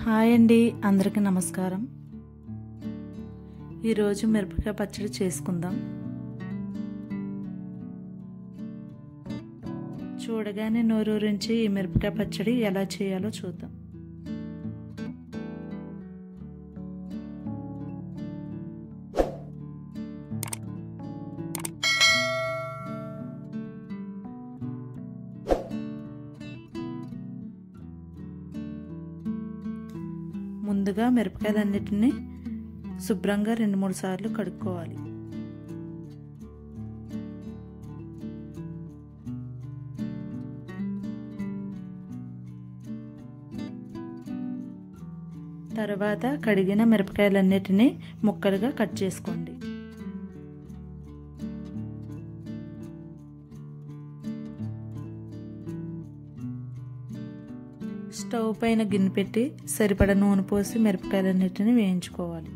Hi అండి, అందరికీ నమస్కారం. ఈరోజు మిరపకాయ పచ్చడి చేసుకుందాం. చూడగానే నోరూరించి ఈ మిరపకాయ పచ్చడి ఎలా చేయాలో చూద్దాం. ముందుగా మిరపకాయలన్నిటిని శుభ్రంగా 2-3 సార్లు కడుక్కోవాలి. తర్వాత కడిగిన మిరపకాయలన్నిటిని ముక్కలుగా కట్ చేసుకోండి. స్టవ్ పైన గిన్నె పెట్టి సరిపడ నూనె పోసి మిరపకాయలన్నిటిని వేయించుకోవాలి.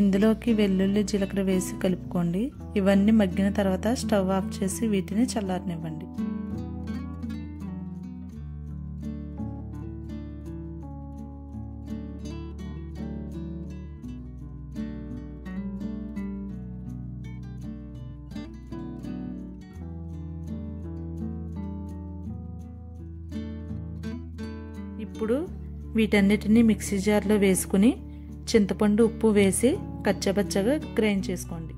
ఇందులోకి వెల్లుల్లి జీలకర్ర వేసి కలుపుకోండి. ఇవన్నీ మగ్గిన తర్వాత స్టవ్ ఆఫ్ చేసి వీటిని చల్లారనివ్వండి. ఇప్పుడు వీటన్నిటిని మిక్సీ జార్లో వేసుకుని చింతపండు ఉప్పు వేసి కచ్చపచ్చగా గ్రైండ్ చేసుకోండి.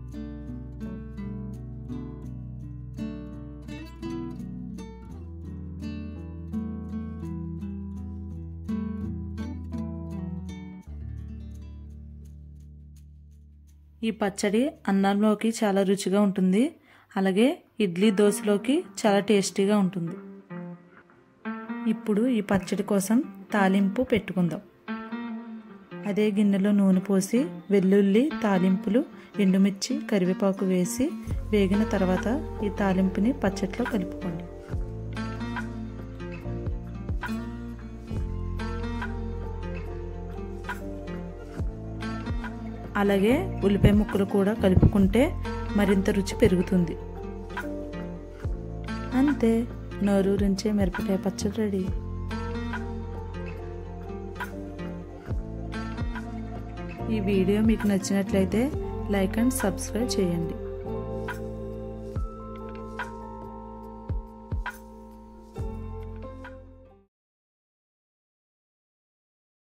ఈ పచ్చడి అన్నంలోకి చాలా రుచిగా ఉంటుంది. అలాగే ఇడ్లీ దోశలోకి చాలా టేస్టీగా ఉంటుంది. ఇప్పుడు ఈ పచ్చడి కోసం తాలింపు పెట్టుకుందాం. అదే గిన్నెలో నూనె పోసి వెల్లుల్లి, తాలింపులు, ఎండుమిర్చి, కరివేపాకు వేసి వేగిన తర్వాత ఈ తాలింపుని పచ్చడిలో కలుపుకోండి. అలాగే ఉల్లిపాయ ముక్కలు కూడా కలుపుకుంటే మరింత రుచి పెరుగుతుంది. అంతే, నోరూరించే మిరపకాయ పచ్చడి రెడీ. ఈ వీడియో మీకు నచ్చినట్లయితే లైక్ అండ్ సబ్స్క్రైబ్ చేయండి.